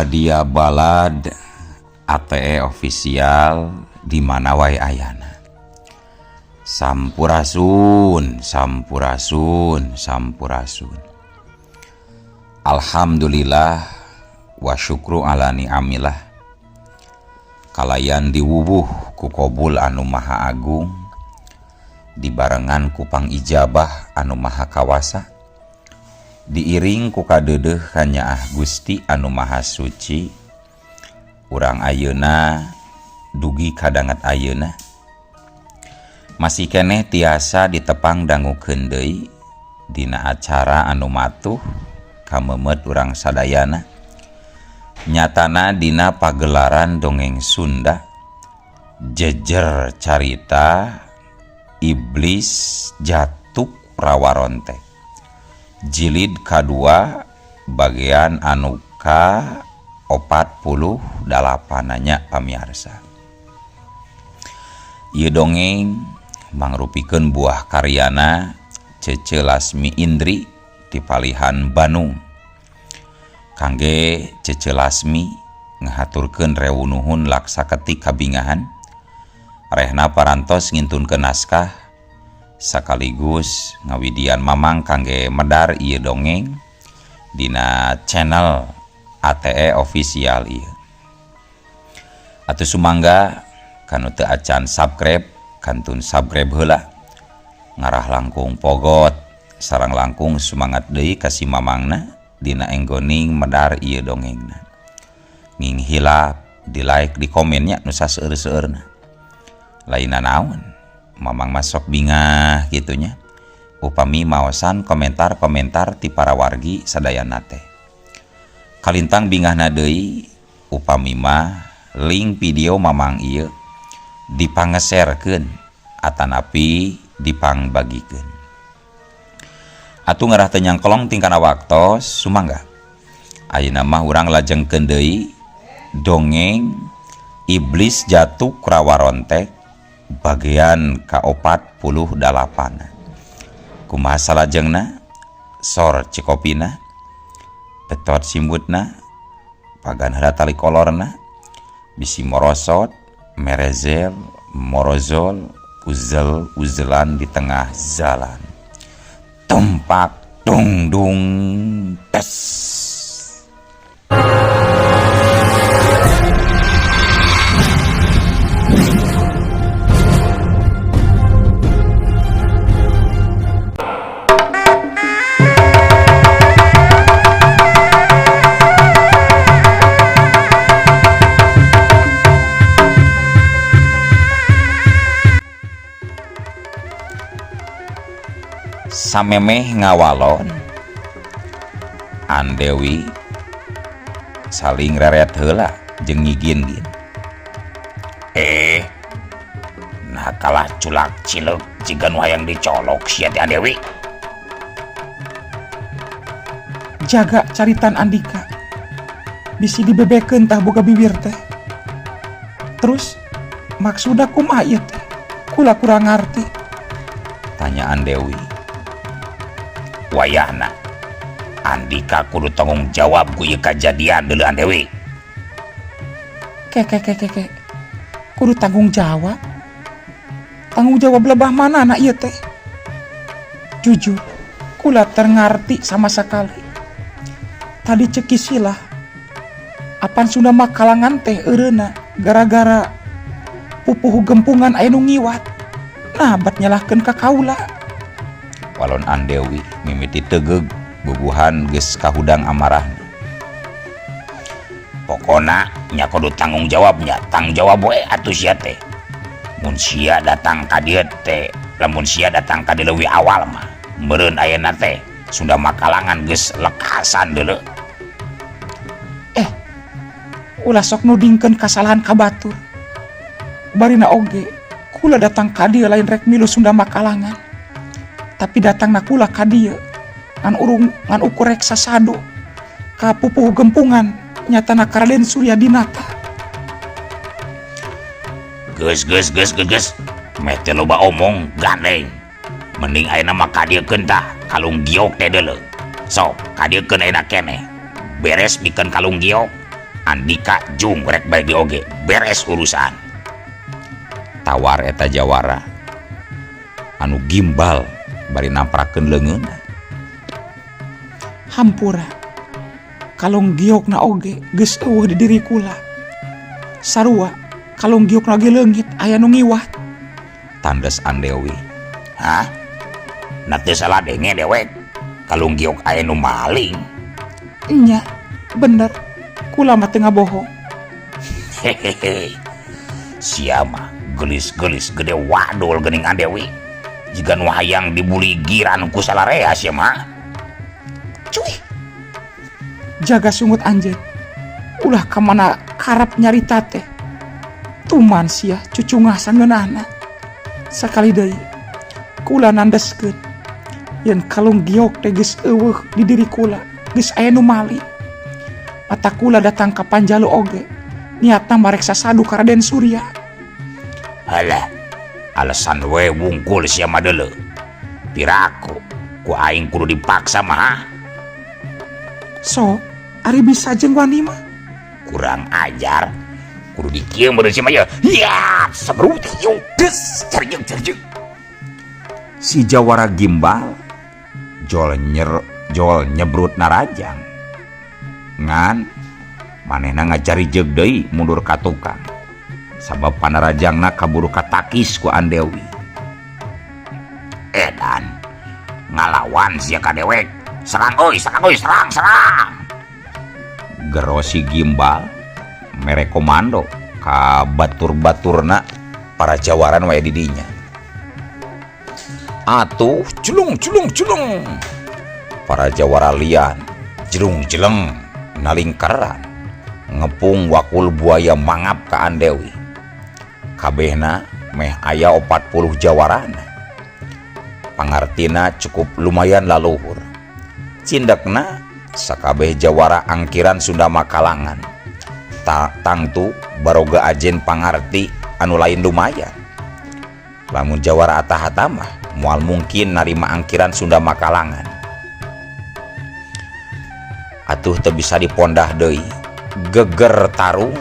Wadia Balad ATE official di mana wae ayana. Sampurasun, sampurasun, sampurasun. Alhamdulillah wa syukru ala ni'amillah. Kalayan diwubuh ku Qobul anu maha agung, dibarengan ku pangijabah anu maha kawasa, diiring ku kadeudeuh ka Nyaah Gusti anu maha suci. Urang ayeuna dugi kadangat ayeuna masih keneh tiasa ditepang dangukeun deui dina acara anu matuh kamemet urang sadayana, nyatana dina pagelaran dongeng Sunda jejer carita Iblis Jatuk Rawaronte jilid kadua bagian anu ka 48 nya pamiarsa. Ieu dongeng mangrupikeun buah karyana Cece Lasmi Indri di Palihan Bandung. Kangge Cece Lasmi ngahaturkeun rewunuhun laksaketi kabingahan, rehna parantos ngintunkeun naskah sakaligus ngawidian mamang kangge medar ieu dongeng dina channel ATE official ieu. Atuh sumangga kanu teu acan subscribe kantun subscribe heula, ngarah langkung pogot sareng langkung semangat deui ka si mamangna dina enggoning medar ieu dongengna. Nging hilap di like di komennya nu saseueur-seueurna. Lainna naon, mamang masok bingah gitunya upami maosan komentar-komentar ti para wargi sadayana teh. Kalintang bingahna deui upami mah link video mamang ieu dipangeserkeun atanapi dipangbagikeun. Atuh ngarah teu nyangkolong tingkana waktos sumangga ayeuna mah urang lajengkeun deui dongeng Iblis Jatuk Rawaronte bagian ka-48. Kumaha salajengna? Sor cikopina, betot simbutna, pagan heula tali kolorna, bisi morosot, merezel, morozol, uzel-uzelan di tengah jalan. Tempak dung dung tes. Samemeh ngawalon Andewi saling reret heula jeung ngigin-gin. Nah kalah culak cileuk jiga nu hayang dicolok sia teh Andewi. Jaga caritan Andika bisi dibebekeun tah boga bibir teh. Terus maksudna kumaha ieu teh? Kula kurang ngarti. Tanyaan Dewi. Wayahna Andika kudu tanggung jawab ku ieu kajadian deuleuan Dewi. Keke kudu tanggung jawab. Tanggung jawab lebah mana anak ieu teh? Jujur kula terngarti sama sekali. Tadi cekisilah apan Sunda mah kalangan teh eureuna gara-gara pupuh gempungan aya nu ngiwat. Nah bat nyalahkeun ka kaula. Walon Andewi mimiti tegeug bubuhan geus kahudang amarahna. Pokona nya kudu tanggung jawabnya, tanggung jawab we atuh sia teh. Mun sia datang ka dieu teh, lamun sia datang ka dieu leuwih awal mah meureun ayeuna teh Sunda makalangan geus lekasan deuleu. Ulah sok nudingkeun kasalahan ka batur. Barina oge kula datang ka dieu lain rek milu Sunda makalangan. Tapi datangna kula ka dieu ngan ukur rek sasado ka pupuh gempungan nyatana ka Raden Suryadinata. Geus meh teh loba omong gandeng. Mending ayeuna mah kadiekeun tah kalung giok teh deuleu. Sok kadiekeun ayeuna keneh. Beres bikeun kalung giok Andika jung rek balik di oge beres urusan. Tawar eta jawara anu gimbal bari namprakeun leungeunna. Hampura kalong giokna oge geus eueuh di diri kula. Sarua kalong giokna ge leungit aya nu ngiwat. Tandes Andewi. Hah? Nate salah denge dewek. Kalung giok aya nu maling. Nya, bener. Kula mah teu ngabohong. Hehehe. Sia mah gelis-gelis gede wadul geuning Andewi. Jiga nu hayang dibuli giran ku salarea sia mah. Cuy. Jaga sungut anjeun. Ulah ka mana karep nyarita teh. Tuman sia cucu ngasan ngeunahna. Sakali deui kula nandeskeun yen kalung giok teh geus eueuh di diri kula, geus aya nu maling. Mata kula datang ka Panjalu oge niatna mareksa sadu ka Raden Surya. Alah, alasan we wungkul sia mah deuleu. Piraku ku aing kudu dipaksa mah. So, ari bisa jeung wani mah. Kurang ajar. Kudu dikieum bener sia mah ya. Ya, sabruti yo des carjeng. Si jawara gimbal jol nyebrut narajang. Ngan manehna ngajari jeug deui mundur ka tukang. Sabab panarajangna kaburu katakis ku Andewi. Edan ngalawan sia ka dewek. Serang serang. Gero si gimbal mere komando ka batur-baturna para jawaran waya di dinya. Atuh culung. Para jawara lian jelung-jeleng nalingkaran ngepung wakul buaya mangap ka Andewi. Kabehna meh aya 40 jawarana. Pangartina cukup lumayan laluhur. Cindekna sakabeh jawara angkiran Sunda Makalangan. Tangtu baroga ajen pangarti anu lain lumayan. Lamun jawara atah-atah mah moal mungkin narima angkiran Sunda Makalangan. Atuh teu bisa dipondah deui. Geger tarung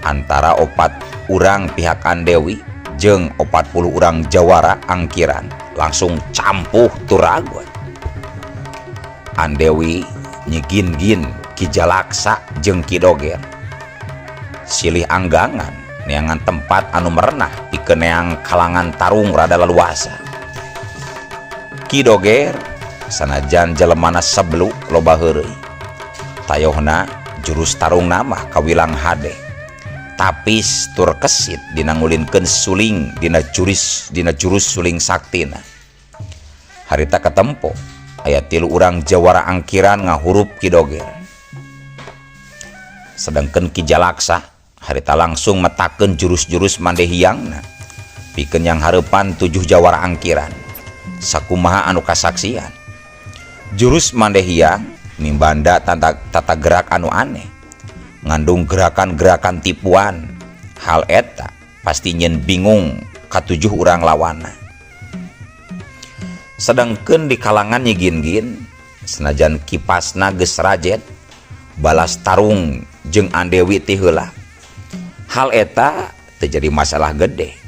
antara 4 urang pihak Andewi jeung 40 urang jawara angkiran langsung campuh turagon. Andewi nyigin-gin Ki Jalaksa jeung Ki Doger. Silih anggangan neangan tempat anu merenah pikeun neang kalangan tarung rada leluasa. Ki Doger sanajan jelemana sebelu loba heureuy. Tayohna jurus tarung nama kawilang hade. Tapis tur kesit dina ngulinkeun suling dina jurus suling saktina. Harita katempo aya 3 urang jawara angkiran ngahurup Ki Doger. Sedengkeun Ki Jalaksa harita langsung metakeun jurus-jurus mandehiangna pikeun yang hareupan 7 jawara angkiran. Sakumaha anu kasaksian. Jurus mandehiang mimbanda tata gerak anu aneh, ngandung gerakan-gerakan tipuan. Hal eta pasti nyen bingung ka 7 urang lawanna. Sedengkeun di kalangan nyigin-gin senajan kipasna geus rajet balas tarung jeung Andewi ti heula. Hal eta teu jadi masalah gede.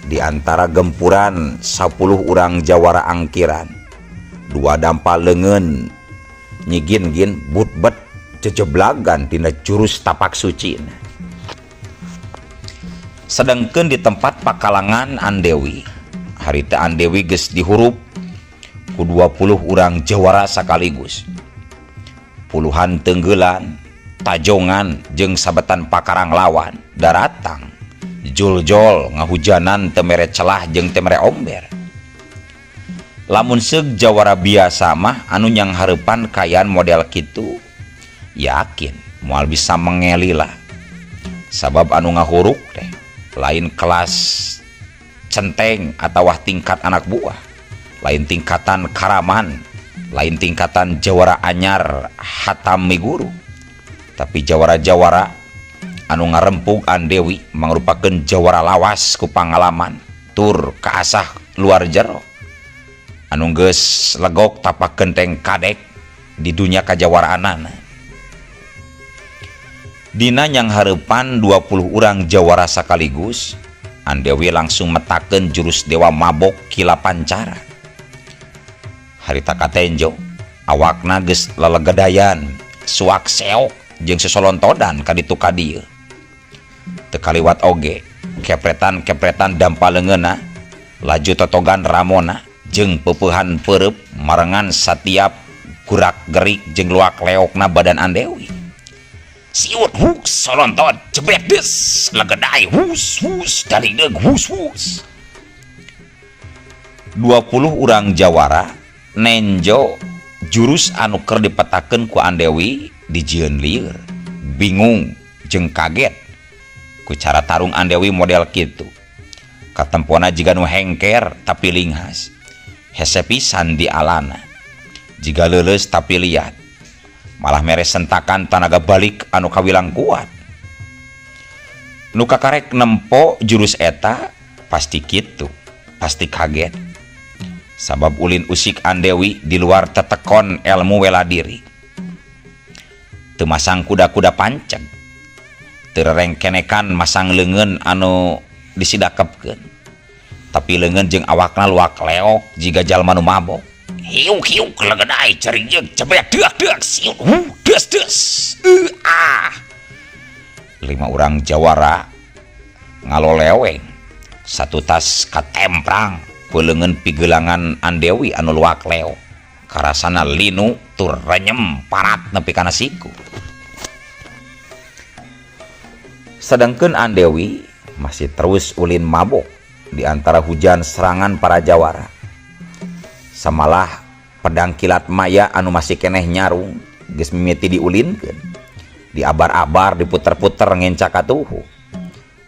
Di antara gempuran 10 urang jawara angkiran, 2 dampal leungeun nyigin-gin butbet jejeblagan dina jurus tapak suci. Sedengkeun di tempat pakalangan Andewi, harita Andewi geus dihurup ku 20 urang jawara sakaligus. Puluhan tenggelan, tajongan jeung sabetan pakarang lawan daratang jol-jol ngahujanan teu mere celah jeung teu mere omber. Lamun seug jawara biasa mah anu nyang hareupan kayaan model kitu yakin moal bisa mengeli lah. Sabab anu ngahuruk teh lain kelas centeng atawa tingkat anak buah, lain tingkatan karaman, lain tingkatan jawara anyar hatam miguru. Tapi jawara-jawara anu ngarempug Andewi mangrupakeun jawara lawas ku pangalaman tur kaasah luar jero anu geus legok tapak genteng kadek di dunia kajawaraanana. Dina yang harepan 20 orang jawara sekaligus, Andewi langsung metaken jurus dewa mabok kila pancara. Harita katenjo, awakna geus lelegedayan, suak seok jeung sesolontodan kaditu kadieu. Teu kaliwat oge, kepretan-kepretan dampaleungeunna, laju totogan ramona jeung peupehan peureub marengan satiap gurak-gerik jeung luak leokna badan Andewi. Siut hus solonton jebret des legedai hus daligdeug hus 20 urang jawara nenjo jurus anu keur dipetakeun ku Andewi dijieun lieur, bingung jeung kaget ku cara tarung Andewi model kitu. Katempona jiga nu hengker tapi linghas, hese pisan di alana, jiga leuleus tapi liat, malah mere sentakan tanaga balik anu kawilang kuat. Nu kakarek nempo jurus eta pasti kitu, pasti kaget. Sabab ulin usik Andewi di luar tetekon ilmu wela diri. Teu masang kuda-kuda panceg, teu rerengkenekan masang leungeun anu disidakepkeun, tapi leungeun jeung awakna luak leok jiga jalma nu mabok. Hiuk-hiuk legedai cerijeug jebret deuk siut des 5 urang jawara ngaloleweng satu tas katemprang peuleungeun pigelangan Andewi anu luak leok, karasana linu tur renyem parat nepi kana siku. Sedangkeun Andewi masih terus ulin mabok di antara hujan serangan para jawara. Samalah pedang kilat maya anu masih keneh nyarung geus mimiti diulinkeun, diabar-abar diputer-puter ngencak atuhu,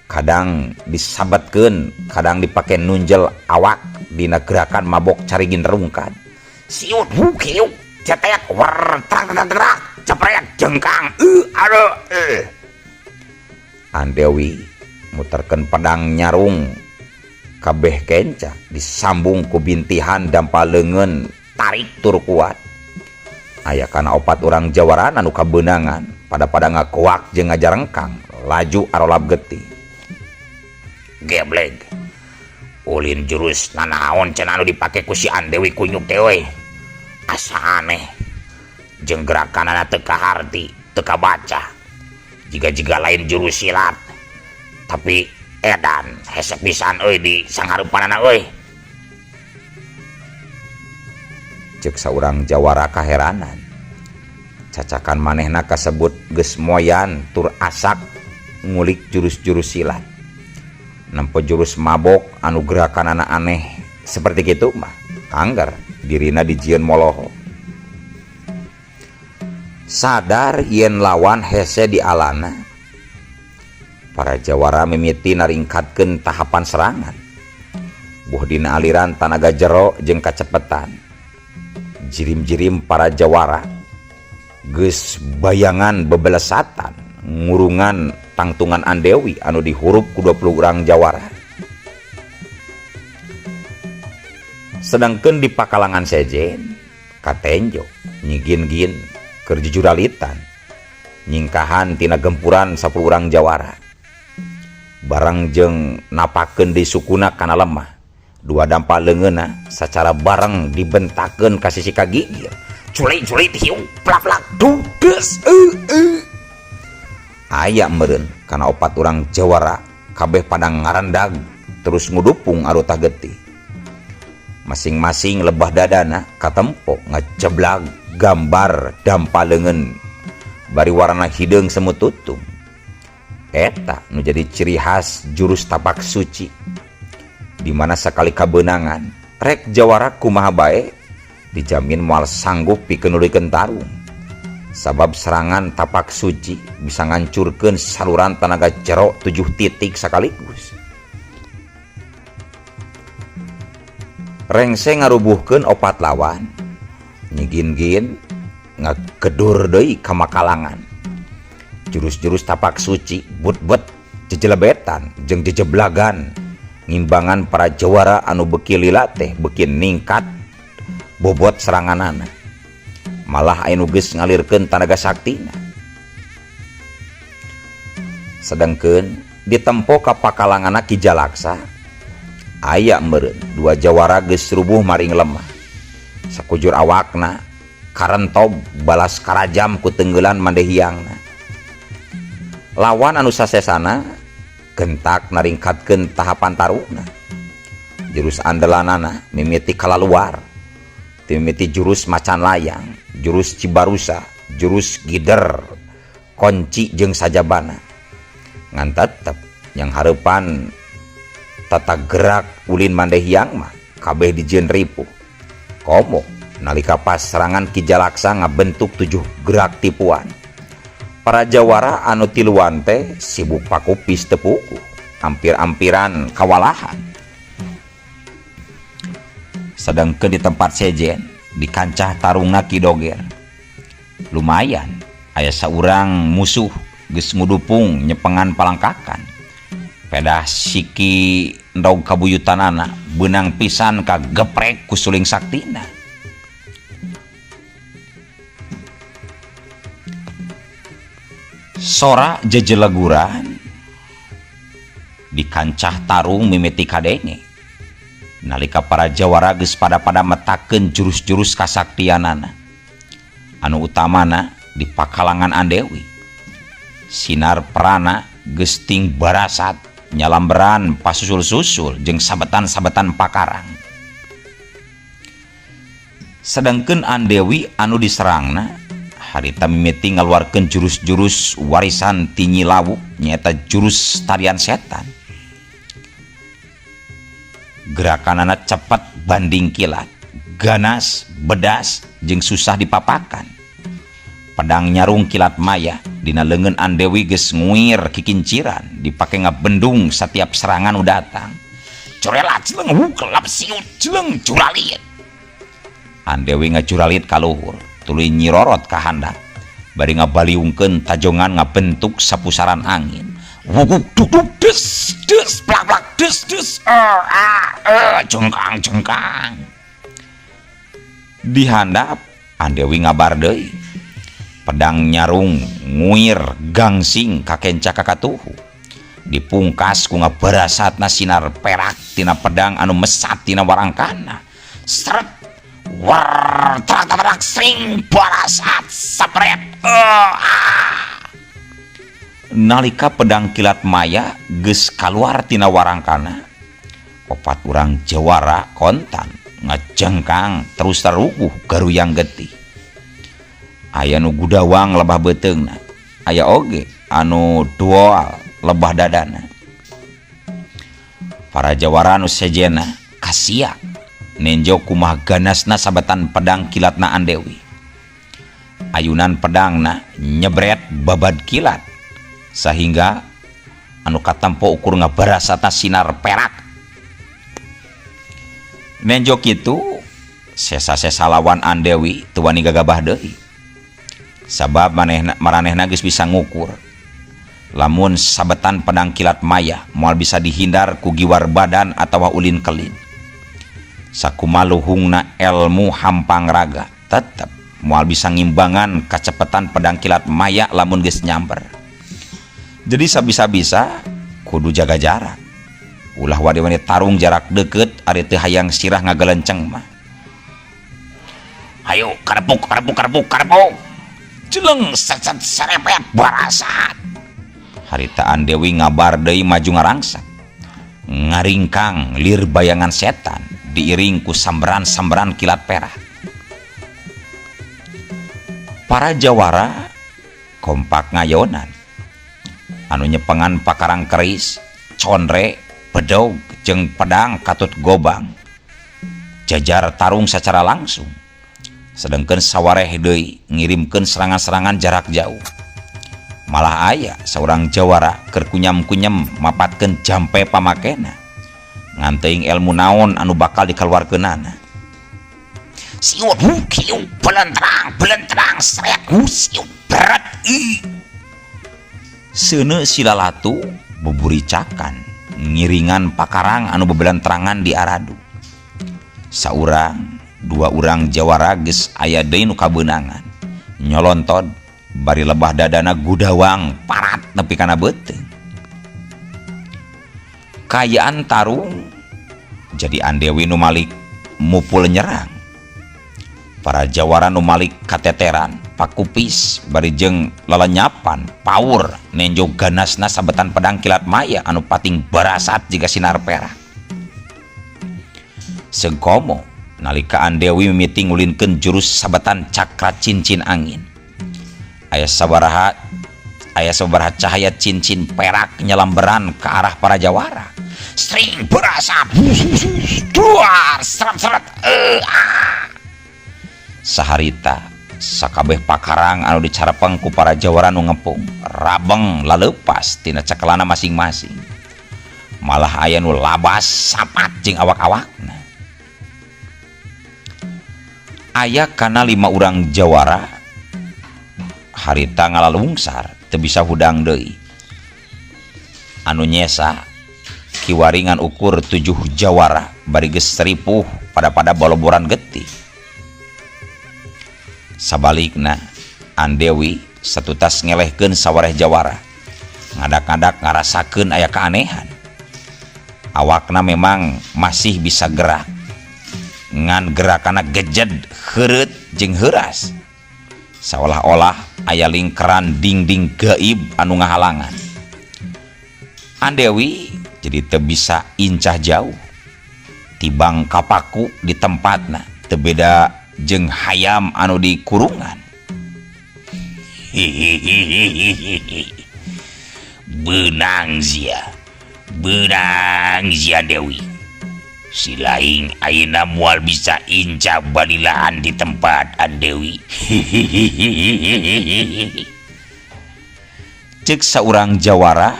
kadang disabetkeun, kadang dipake nunjel awak dina gerakan mabok carigin rungkad. Siut hukiuk cetek wer trak cepret jengkang Andewi muterkeun pedang nyarung kabeh kenca disambung ku bintihan dampaleungeun tarik tur kuat. Aya kana 4 urang jawaran anu kabeunangan pada ngakuak jeung ngajarengkang laju arolab getih. Geblek, ulin jurus nanaon cenah anu dipake ku si Andewi kunyuk teh we. Asa aneh jeung gerakanana teu kaharti, teu kabaca. Jiga-jiga lain jurus silat, tapi edan hese pisan euy di sanghareupanana euy. Ceuk saurang jawara kaheranan, cacakan manehna kasebut geus moyan tur asak ngulik jurus-jurus silat. Nempo jurus mabok anu gerakanana aneh seperti kitu mah angger dirina dijieun moloho. Sadar yen lawan hese di alana, para jawara mimiti naringkatkeun tahapan serangan. Buh dina aliran tanaga jero jeung kacepetan, jirim-jirim para jawara geus bayangan bebelesatan ngurungan tangtungan Andewi anu dihurup ku 20 urang jawara. Sedangkeun di pakalangan sejen katenjo nyigin-gin keur jujuralitan nyingkahan tina gempuran 10 urang jawara. Bareng jeung napakeun di sukuna kana lemah, 2 dampa leungeunna sacara bareng dibentakeun ka sisi kagigir. Culit-culit hiung plak-plak dudes aya meureun kana 4 urang jawara kabeh pada ngarendag terus ngudupung arutah getih. Masing-masing lebah dadana katempo ngaceblag gambar dampa leungeun bari warna hideung semut tutung. Eta nu jadi ciri khas jurus tapak suci, di mana sekali kabeunangan rek jawara kumaha bae dijamin moal sanggup pikeun nulikeun tarung. Sabab serangan tapak suci bisa ngancurkeun saluran tenaga jero 7 titik sekaligus. Rengse ngarubuhkeun 4 lawan, nyigin-gin ngagedur deui ka makalangan. Jurus-jurus tapak suci but-but jejelebetan jeung jejeblagan ngimbangan para jawara anu beuki lila teh beuki ningkat bobot seranganana. Malah anu geus ngalirkeun tanaga saktina. Sedangkan ditempo ka pakalangan Ki Jalaksa aya meureun dua jawara geus rubuh maring lemah. Sakujur awakna karentob balas karajam ku tenggelan mandehiangna. Lawan anu sasesana gentak naringkatkeun tahapan taruna. Jurus andalanana mimiti kalaluar, mimiti jurus macan layang, jurus cibarusa, jurus gider, konci jeung sajabana. Ngan tetep yang hareupan tata gerak ulin mandehiang mah kabeh dijieun ripuh. Komo nalika pas serangan Ki Jalaksa ngabentuk 7 gerak tipuan. Para jawara anu tiluan teh sibuk pakupis tepuku, hampir-hampiran kawalahan. Sedangkan di tempat sejen di kancah tarungna Ki Doger lumayan aya saurang musuh geus ngudupung nyepengan palangkakan. Pedah siki ndog kabuyutanana beunang pisan kageprek ku suling saktina. Sora jejeleguran di kancah tarung mimiti kadenge nalika para jawara geus pada metakeun jurus-jurus kasaktianana. Anu utamana di pakalangan Andewi sinar perana geus ting barasat nyalamberan pasusul-susul jeung sabetan-sabetan pakarang. Sedangkan Andewi anu diserangna harita mimiti ngaluarkeun jurus-jurus warisan Tinyi Lawu nyaeta jurus tarian setan. Gerakanana cepat banding kilat, ganas, bedas jeung susah dipapakan. Pedang nyarung kilat maya dina leungeun Andewi geus nguir kikinciran dipake ngabendung setiap serangan nu datang. Corelat celeng kelap siut celeng curalit. Andewi ngacuralit ka luhur tuluy nyirorot ka handap bari ngabaliungkeun tajongan ngabentuk sapusaran angin. Wuguk duduk des des plak plak des des jengkang jengkang. Di handap Andewi ngabar deui. Pedang nyarung nguir gangsing ka kenca kakatuhu. Dipungkas ku ngabarasatna sinar perak tina pedang anu mesat tina warangkana. Seret war tarak sing barasat sabret. Nalika pedang kilat maya geus kaluar tina warangkana, opat urang jawara kontan ngajengkang terus taruguh garuyang getih. Aya nu gudawang lebah beteungna, aya oge anu dual lebah dadana. Para jawara anu sejena kasiak nenjo kumah ganasna sabetan pedang kilatna Andewi. Ayunan pedangna nyebret babad kilat sehingga anu katempo ukur ngabarasatna sinar perak. Nenjo kitu sesa-sesa lawan Andewi teu wani gagabah deui. Sabab maranehna geus bisa ngukur lamun sabetan pedang kilat maya moal bisa dihindar ku giwar badan atawa ulin kelin. Sakumaluhungna ilmu hampang raga tetep moal bisa ngimbangan kacepetan pedang kilat maya lamun geus nyamber. Jadi sabisa-bisa kudu jaga jarak. Ulah wadi-wadi tarung jarak deket ari teu hayang sirah ngagelenceng mah. Hayo karepuk karepuk karepuk karepuk. Jeleng set serepet barasat. Harita Andewi ngabar deui maju ngarangsak. Ngaringkang lir bayangan setan diiring ku samberan-samberan kilat perak. Para jawara kompak ngayonan. Anu nyepengan pakarang keris, conre, pedog, jeung pedang katut gobang. Jajar tarung secara langsung. Sedangkan sawareh deui ngirimkeun serangan-serangan jarak jauh. Malah aya saurang jawara keur kunyam-kunyem mapatkeun jampe pamakena. Ngan teuing ilmu naon anu bakal dikaluarkeunana. Siut kieu belentrang seret siut berat Seuneu silalatu buburicakan ngiringan pakarang anu bebelenterangan di aradu. Saurang dua urang jawara geus aya deui nu kabeunangan nyolontod bari lebah dadana gudawang parat nepi kana beuteung. kayaan tarung jadi Andewi nu malik mupul nyerang. Para jawara nu malik kateteran pakupis barijeng lelenyapan paur nenjo ganasna sabetan pedang kilat maya anu pating barasat jiga sinar perak. Segkomo nalika Andewi mimiti ngulinkeun jurus sabetan cakra cincin angin. Aya sabaraha cahaya cincin perak nyelamberan ke arah para jawara. String berasa duar seret-seret. Saharita sakabeh pakarang anu dicarepeng ku para jawara nu ngepung rabeng lalepas tina cekelana masing-masing. Malah aya nu labas sapat jeung awak-awakna. Aya kana 5 urang jawara harita ngalalungsar teu bisa hudang deui. Anu nyesa kiwaringan ukur 7 jawara bari geus ripuh pada boloboran getih. Sabalikna Andewi satutas ngelehkeun sawareh jawara ngadak-ngadak ngarasakeun aya keanehan. Awakna memang masih bisa gerak ngan gerakana gejed heureut jeung heuras seolah-olah aya lingkaran dinding gaib anu ngahalangan. Andewi jadi teu bisa incah jauh tibang kapaku di tempatna teu beda jeung hayam anu di kurungan. Benang zia Dewi. Si laing ayeuna moal bisa incah balilaan di tempat Andewi. Ceuk saurang jawara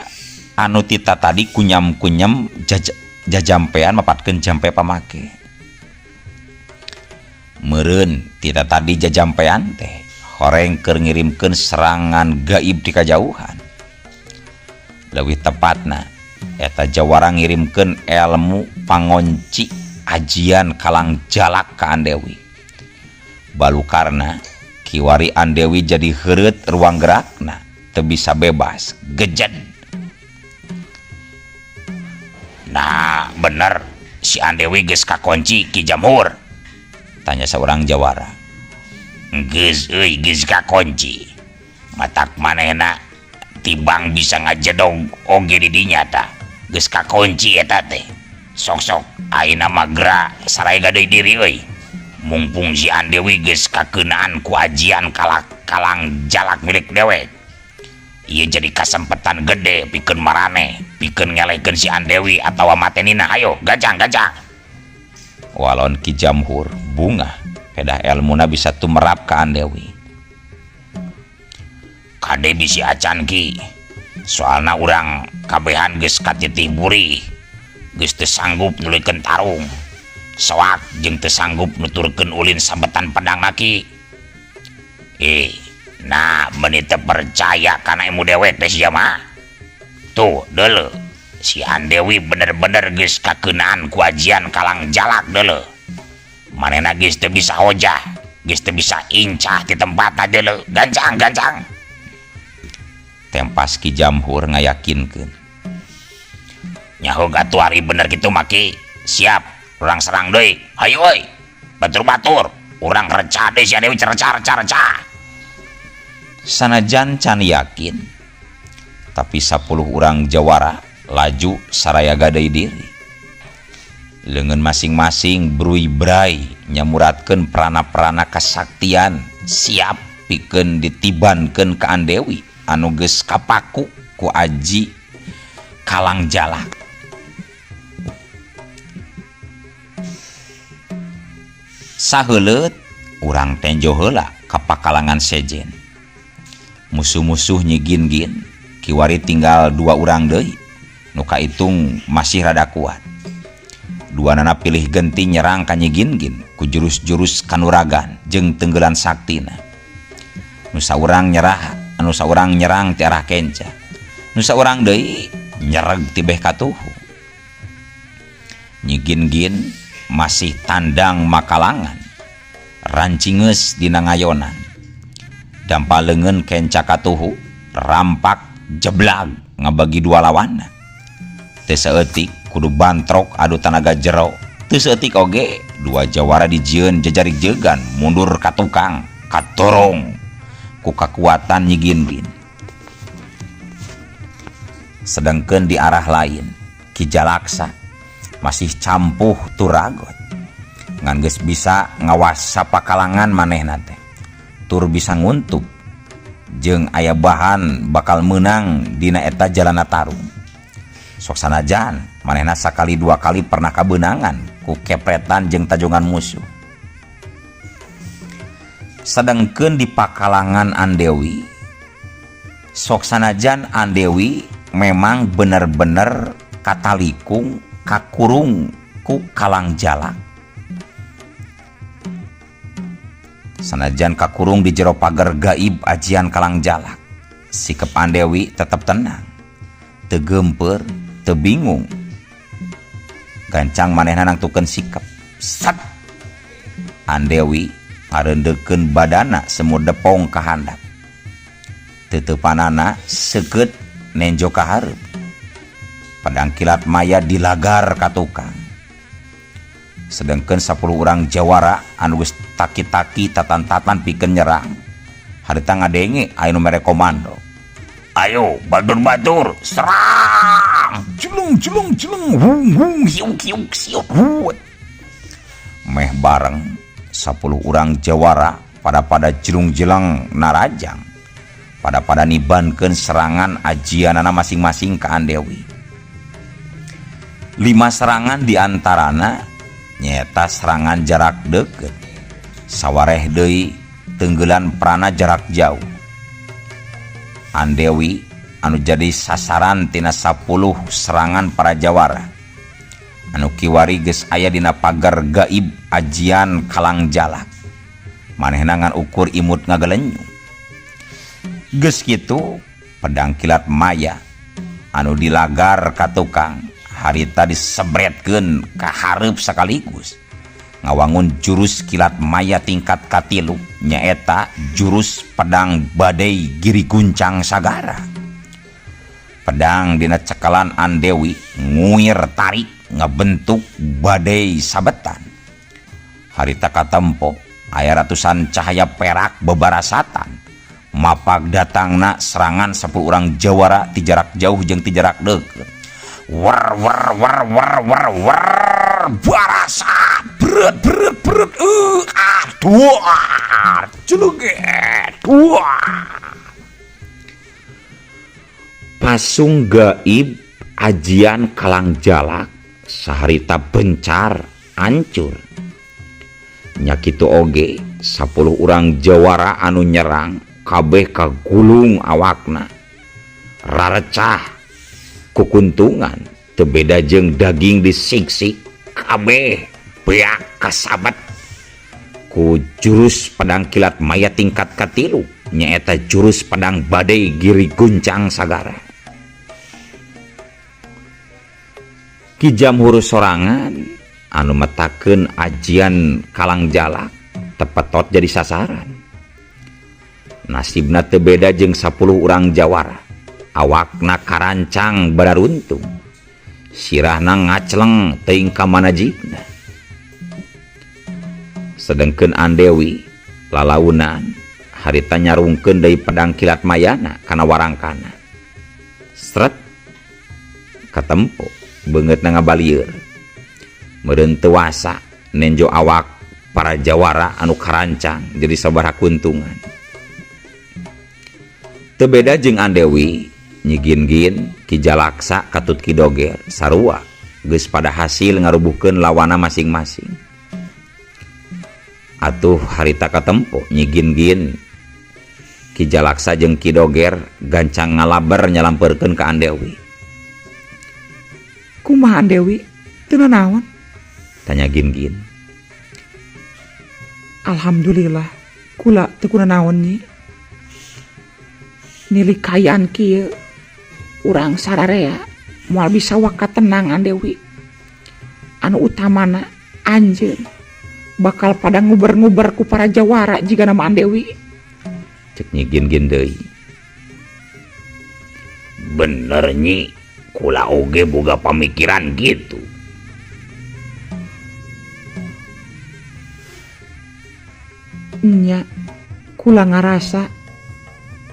anu tita tadi kunyam-kunyam jajampean mapatkeun jampe pamake. Meureun tita tadi jajampean teh horeng keur ngirimkeun serangan gaib di kajauhan. Leuwih tepatna eta jawara ngirimkeun ilmu pangonci ajian kalang jalak ka Andewi. Balukarna kiwari Andewi jadi heureut ruang gerakna teu bisa bebas gejed. Nah bener si Andewi geus kakunci Ki Jamhur, tanya seorang jawara. Geus kakunci matak manehna tibang bisa ngajedog oge di dinya tah geus kakunci eta teh. Sok-sok ayeuna mah geura saraya deui diri euy. Mumpung si Andewi geus kakeunaan ku ajian kalang jalak milik dewek. Ieu jadi kasempetan gede pikeun maraneh, pikeun ngelehkeun si Andewi atawa matenina. Ayo gajang. Walon Ki Jamhur bungah pedah elmuna bisa tumerap ka Andewi. Kade bisi acan Ki, soalna urang kabehan geus katitih buri, geus teu sanggup nulikeun tarung, soak jeung teu sanggup nuturkeun ulin sabetan pedang Ki. Nah meuni teu percaya kana ilmu dewek teh sia mah. Tuh deuleu si Andewi bener-bener geus kakeunaan ku ajian kalang jalak deuleu. Manehna geus teu bisa hojah, geus teu bisa incah di tempatna deuleu. Gancang. Tempas Ki Jamhur ngayakinkeun. Nyaho gatuari bener kitu maki. Siap, urang serang deui. Hayu euy. Batur-batur, urang reca deui si Andewi reca. Sanajan can yakin, tapi 10 urang jawara laju saraya gadai diri. Leungeun masing-masing bruy-bray nyamuratkeun prana-prana kasaktian siap pikeun ditibankeun ka Andewi anu geus kapaku ku aji kalang jalak. Saheuleut urang tenjo heula ka pakalangan sejen. Musuh-musuh nyigin-gin kiwari tinggal 2 urang deui nu kaitung masih rada kuat. Duanana pilih genti nyerang ka nyigin-gin ku jurus-jurus kanuragan jeung tenggelan saktina. Nu saurang nyerang ti arah kenca. Nu saurang deui nyereg ti beh katuhu. Nyigin-gin masih tandang makalangan rancingeus dina ngayonan. Dampaleungeun kenca katuhu rampak jeblag ngabagi 2 lawanna. Teu saeutik kudu bantrok adu tanaga jero. Teu seutik oge dua jawara dijieun jejarik jegan mundur ka tukang katorong ku kakuatan Nyi Ginbin. Sedangkeun di arah lain Ki Jalaksa masih campuh turagot ngan geus bisa ngawas sapakalangan manehna teh tur bisa nguntuk jeung aya bahan bakal menang dina eta jalana tarung. Sok sanajan manehna sakali dua kali pernah kabeunangan ku kepretan jeung tajongan musuh. Sedangkeun di pakalangan Andewi, sok sanajan Andewi memang bener-bener katalikung kakurung ku Kalang Jalak. Sanajan kakurung di jero pagar gaib ajian Kalang Jalak, sikep Andewi tetep tenang, teu geumpeur, teu bingung. Gancang manehna nangtukeun sikep. Sat. Andewi ngareundeukkeun badana semur depong ka handap. Teutepanana seukeut nenjo ka hareup. Pedang kilat maya dilagar ka tukang. Sedangkeun 10 urang jawara anu geus taki-taki tatan-tatan pikeun nyerang, harita ngadenge aya nu mere komando. Ayo batur-batur serang, julung hung hiuk siuk huut. Meh bareng 10 urang jawara pada jelung-jelang narajang, pada nibankeun serangan ajianana masing-masing ka Andewi. 5 serangan diantarana nyata serangan jarak deukeut, sawareh deui teunggelan perana jarak jauh. Andewi anu jadi sasaran tina 10 serangan para jawara anu kiwari geus aya dina pagar gaib ajian Kalang Jalak. Manehna ngan ukur imut ngagelenyu. Geus kitu pedang kilat maya anu dilagar ka tukang harita disebretkeun ka hareup sakaligus ngawangun jurus kilat maya tingkat katilu nyaeta jurus pedang badai giri guncang sagara. Pedang dina cekalan Andewi nguir tarik ngabentuk badai sabetan. Harita katempo aya ratusan cahaya perak bebarasatan mapag datangna serangan 10 urang jawara ti jarak jauh jeung ti jarak deukeut. War barasa berat duar juluget pasung gaib ajian Kalang Jalak saharita bencar hancur. Nya kitu oge 10 urang jawara anu nyerang kabeh kagulung awakna rarecah kukuntungan teu beda jeung daging disiksik kabeh beak kasabet ku jurus pedang kilat maya tingkat katilu nyaeta jurus pedang badai giri guncang sagara. Ki Jamhur sorangan anu metakeun ajian Kalang Jalak tepetot jadi sasaran. Nasibna teu beda jeung 10 urang jawara. Awakna karancang bararuntung, sirahna ngacleng teuing ka manajigna. Sedengkeun Andewi lalaunan harita nyarungkeun deui pedang kilat mayana kana warangkana. Sret katempo beungeutna ngabalieur. Meureun teu wasa nenjo awak para jawara anu karancang jadi sabaraha kuntungan. Teu beda jeung Andewi, Nyi Gingin, Ki Jalaksa, Katut Ki Doger sarua geus pada hasil ngarubuhkeun lawana masing-masing. Atuh harita katempo Nyi Gingin, Ki Jalaksa jeung Ki Doger gancang ngalaber nyalampeurkeun ka Andewi. Kumaha Andewi? Teu naon? Tanya Gingin. Alhamdulillah, kula teu kunaon Nyi. Nilai kayaan kieu urang sararea moal bisa wakat tenang Andewi. Anu utamana anjeun bakal pada nguber-nguber ku para jawara jika nama Andewi. Cek Nyi Gingin deui. Bener Nyi, kula oge boga pamikiran gitu. Nya, kula ngarasa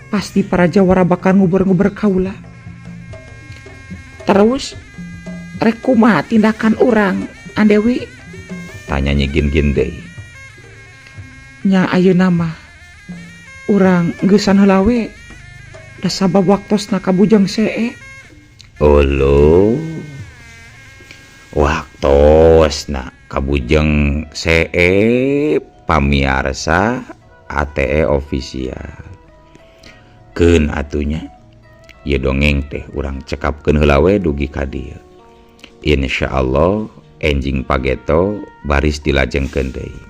pasti para jawara bakal nguber-nguber kaula. Terus rek kumaha tindakan orang Andewi? Tanya Nyi Gin deui. Nya ayeuna mah urang geus heula we da sabab waktosna ka bujang see. Olo waktosna ka bujang see pamiarsa ATE official. Keun atunya ieu dongeng teh urang cekapkeun heula we dugi ka dieu. Insyaallah enjing pageto baris dilajengkeun deui.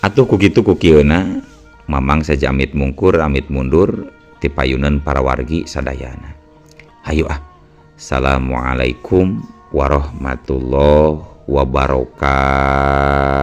Atuh ku kitu ku kieuna mamang saja amit mungkur amit mundur ti payunan para wargi sadayana. Hayu Assalamualaikum warahmatullahi wabarakatuh.